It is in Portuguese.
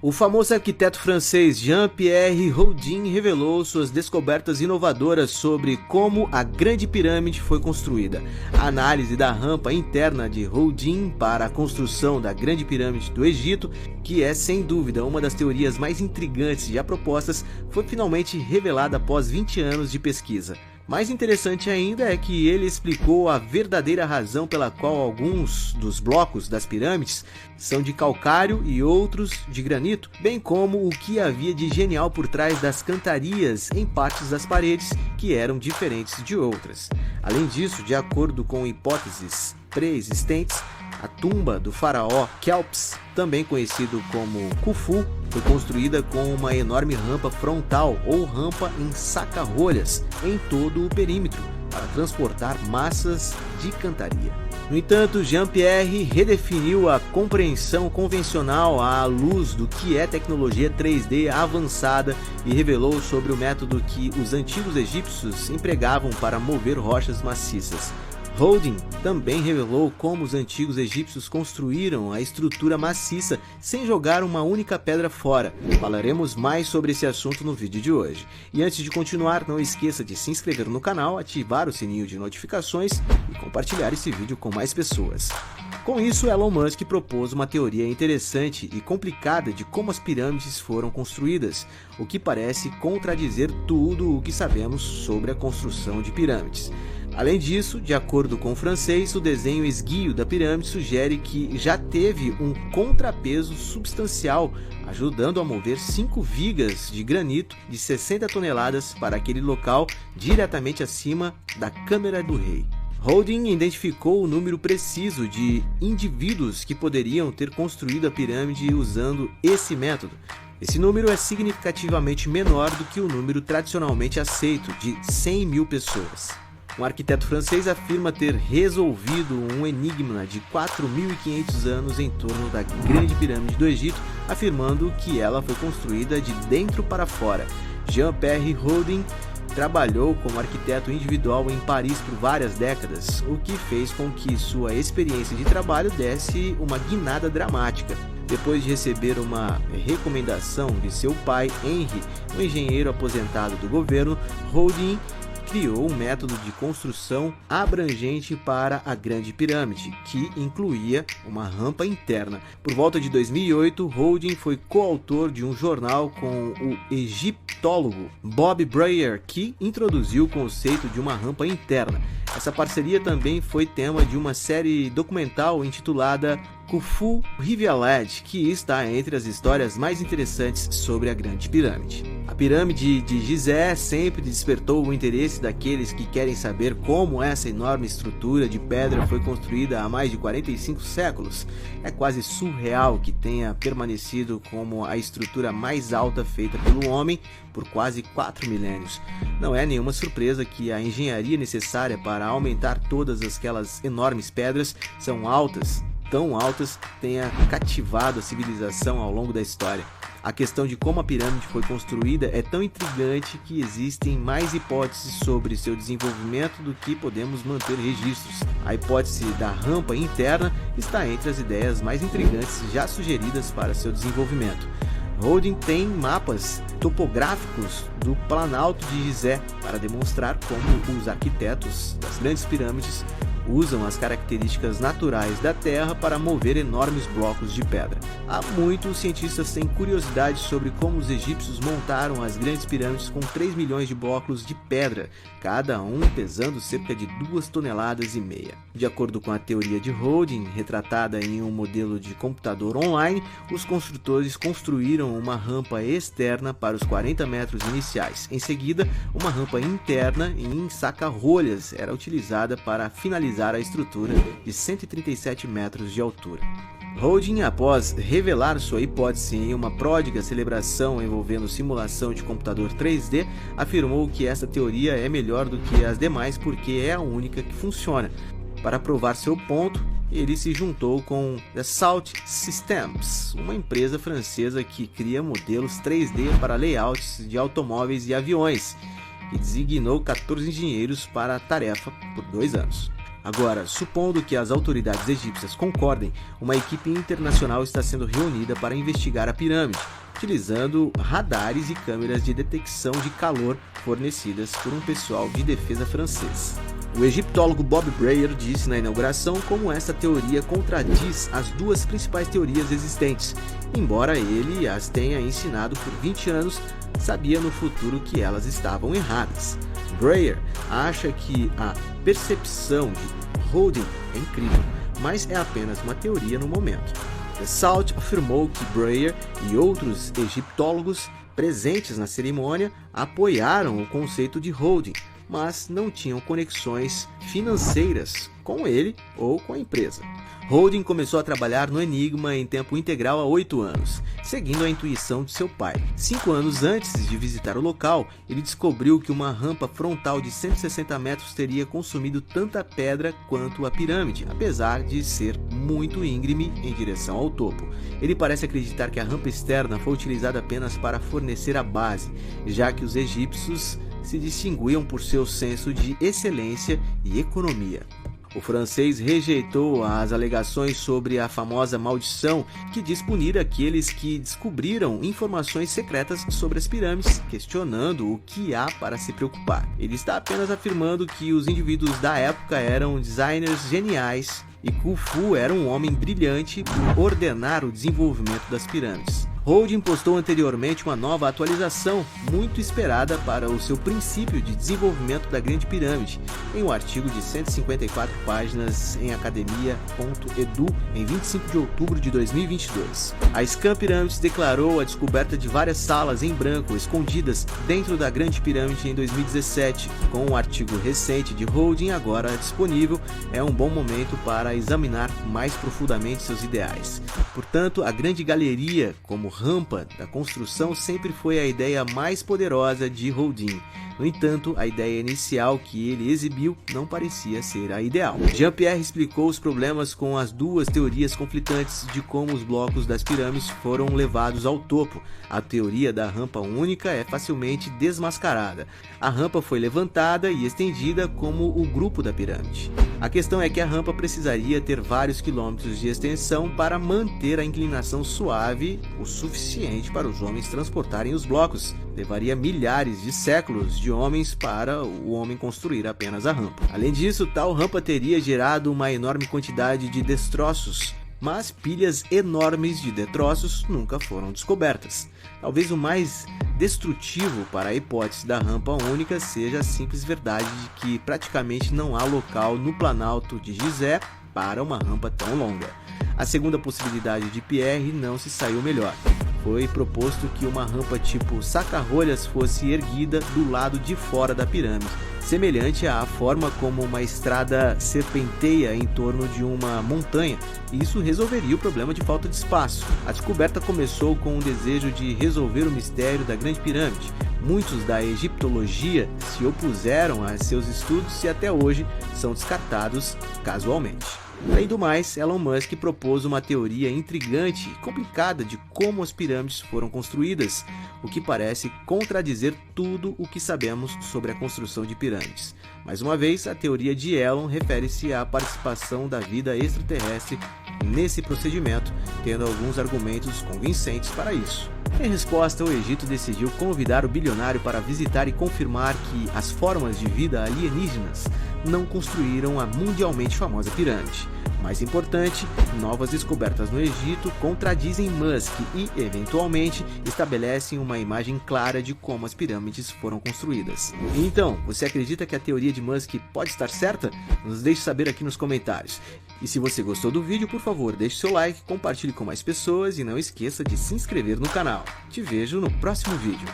O famoso arquiteto francês Jean-Pierre Houdin revelou suas descobertas inovadoras sobre como a Grande Pirâmide foi construída. A análise da rampa interna de Houdin para a construção da Grande Pirâmide do Egito, que é sem dúvida uma das teorias mais intrigantes já propostas, foi finalmente revelada após 20 anos de pesquisa. Mais interessante ainda é que ele explicou a verdadeira razão pela qual alguns dos blocos das pirâmides são de calcário e outros de granito, bem como o que havia de genial por trás das cantarias em partes das paredes que eram diferentes de outras. Além disso, de acordo com hipóteses pré-existentes, a tumba do faraó Kelps, também conhecido como Khufu, foi construída com uma enorme rampa frontal ou rampa em saca-rolhas em todo o perímetro para transportar massas de cantaria. No entanto, Jean-Pierre redefiniu a compreensão convencional à luz do que é tecnologia 3D avançada e revelou sobre o método que os antigos egípcios empregavam para mover rochas maciças. Houdin também revelou como os antigos egípcios construíram a estrutura maciça sem jogar uma única pedra fora. Falaremos mais sobre esse assunto no vídeo de hoje. E antes de continuar, não esqueça de se inscrever no canal, ativar o sininho de notificações e compartilhar esse vídeo com mais pessoas. Com isso, Elon Musk propôs uma teoria interessante e complicada de como as pirâmides foram construídas, o que parece contradizer tudo o que sabemos sobre a construção de pirâmides. Além disso, de acordo com o francês, o desenho esguio da pirâmide sugere que já teve um contrapeso substancial, ajudando a mover 5 vigas de granito de 60 toneladas para aquele local diretamente acima da câmara do rei. Houdin identificou o número preciso de indivíduos que poderiam ter construído a pirâmide usando esse método. Esse número é significativamente menor do que o número tradicionalmente aceito de 100 mil pessoas. Um arquiteto francês afirma ter resolvido um enigma de 4.500 anos em torno da Grande Pirâmide do Egito, afirmando que ela foi construída de dentro para fora. Jean-Pierre Houdin trabalhou como arquiteto individual em Paris por várias décadas, o que fez com que sua experiência de trabalho desse uma guinada dramática. Depois de receber uma recomendação de seu pai, Henri, um engenheiro aposentado do governo, Houdin criou um método de construção abrangente para a Grande Pirâmide, que incluía uma rampa interna. Por volta de 2008, Houdin foi coautor de um jornal com o egiptólogo Bob Brayer, que introduziu o conceito de uma rampa interna. Essa parceria também foi tema de uma série documental intitulada Khufu Revealed, que está entre as histórias mais interessantes sobre a Grande Pirâmide. A pirâmide de Gizé sempre despertou o interesse daqueles que querem saber como essa enorme estrutura de pedra foi construída há mais de 45 séculos. É quase surreal que tenha permanecido como a estrutura mais alta feita pelo homem por quase 4 milênios. Não é nenhuma surpresa que a engenharia necessária para aumentar todas aquelas enormes pedras tão altas, tenha cativado a civilização ao longo da história. A questão de como a pirâmide foi construída é tão intrigante que existem mais hipóteses sobre seu desenvolvimento do que podemos manter registros. A hipótese da rampa interna está entre as ideias mais intrigantes já sugeridas para seu desenvolvimento. Houdin tem mapas topográficos do Planalto de Gizé para demonstrar como os arquitetos das grandes pirâmides usam as características naturais da Terra para mover enormes blocos de pedra. Há muitos cientistas têm curiosidade sobre como os egípcios montaram as grandes pirâmides com 3 milhões de blocos de pedra, cada um pesando cerca de 2,5 toneladas. De acordo com a teoria de Houdin, retratada em um modelo de computador online, os construtores construíram uma rampa externa para os 40 metros iniciais. Em seguida, uma rampa interna em saca-rolhas era utilizada para finalizar a estrutura de 137 metros de altura. Houdin, após revelar sua hipótese em uma pródiga celebração envolvendo simulação de computador 3D, afirmou que essa teoria é melhor do que as demais porque é a única que funciona. Para provar seu ponto, ele se juntou com Dassault Systems, uma empresa francesa que cria modelos 3D para layouts de automóveis e aviões, e designou 14 engenheiros para a tarefa por 2 anos. Agora, supondo que as autoridades egípcias concordem, uma equipe internacional está sendo reunida para investigar a pirâmide, utilizando radares e câmeras de detecção de calor fornecidas por um pessoal de defesa francês. O egiptólogo Bob Brayer disse na inauguração como essa teoria contradiz as duas principais teorias existentes. Embora ele as tenha ensinado por 20 anos, sabia no futuro que elas estavam erradas. Brayer acha que a percepção de Holding é incrível, mas é apenas uma teoria no momento. The Salt afirmou que Brayer e outros egiptólogos presentes na cerimônia apoiaram o conceito de Holding, mas não tinham conexões financeiras com ele ou com a empresa. Holding começou a trabalhar no Enigma em tempo integral há 8 anos, seguindo a intuição de seu pai. 5 anos antes de visitar o local, ele descobriu que uma rampa frontal de 160 metros teria consumido tanta pedra quanto a pirâmide, apesar de ser muito íngreme em direção ao topo. Ele parece acreditar que a rampa externa foi utilizada apenas para fornecer a base, já que os egípcios se distinguiam por seu senso de excelência e economia. O francês rejeitou as alegações sobre a famosa maldição que diz punir aqueles que descobriram informações secretas sobre as pirâmides, questionando o que há para se preocupar. Ele está apenas afirmando que os indivíduos da época eram designers geniais e Khufu era um homem brilhante por ordenar o desenvolvimento das pirâmides. Holding postou anteriormente uma nova atualização muito esperada para o seu princípio de desenvolvimento da Grande Pirâmide, em um artigo de 154 páginas em academia.edu em 25 de outubro de 2022. A Scan Pyramids declarou a descoberta de várias salas em branco escondidas dentro da Grande Pirâmide em 2017. Com um artigo recente de Holding agora disponível, é um bom momento para examinar mais profundamente seus ideais. Portanto, a Grande Galeria, como rampa da construção, sempre foi a ideia mais poderosa de Holding. No entanto, a ideia inicial que ele exibiu não parecia ser a ideal. Jean-Pierre explicou os problemas com as duas teorias conflitantes de como os blocos das pirâmides foram levados ao topo. A teoria da rampa única é facilmente desmascarada. A rampa foi levantada e estendida como o grupo da pirâmide. A questão é que a rampa precisaria ter vários quilômetros de extensão para manter a inclinação suave o suficiente para os homens transportarem os blocos. Levaria milhares de séculos de homens para o homem construir apenas a rampa. Além disso, tal rampa teria gerado uma enorme quantidade de destroços, mas pilhas enormes de detroços nunca foram descobertas. Talvez o mais destrutivo para a hipótese da rampa única seja a simples verdade de que praticamente não há local no Planalto de Gizé para uma rampa tão longa. A segunda possibilidade de Pierre não se saiu melhor. Foi proposto que uma rampa tipo saca-rolhas fosse erguida do lado de fora da pirâmide, semelhante à forma como uma estrada serpenteia em torno de uma montanha. Isso resolveria o problema de falta de espaço. A descoberta começou com o desejo de resolver o mistério da Grande Pirâmide. Muitos da egiptologia se opuseram a seus estudos e até hoje são descartados casualmente. Além do mais, Elon Musk propôs uma teoria intrigante e complicada de como as pirâmides foram construídas, o que parece contradizer tudo o que sabemos sobre a construção de pirâmides. Mais uma vez, a teoria de Elon refere-se à participação da vida extraterrestre nesse procedimento, tendo alguns argumentos convincentes para isso. Em resposta, o Egito decidiu convidar o bilionário para visitar e confirmar que as formas de vida alienígenas não construíram a mundialmente famosa pirâmide. Mais importante, novas descobertas no Egito contradizem Musk e, eventualmente, estabelecem uma imagem clara de como as pirâmides foram construídas. Então, você acredita que a teoria de Musk pode estar certa? Nos deixe saber aqui nos comentários. E se você gostou do vídeo, por favor, deixe seu like, compartilhe com mais pessoas e não esqueça de se inscrever no canal. Te vejo no próximo vídeo.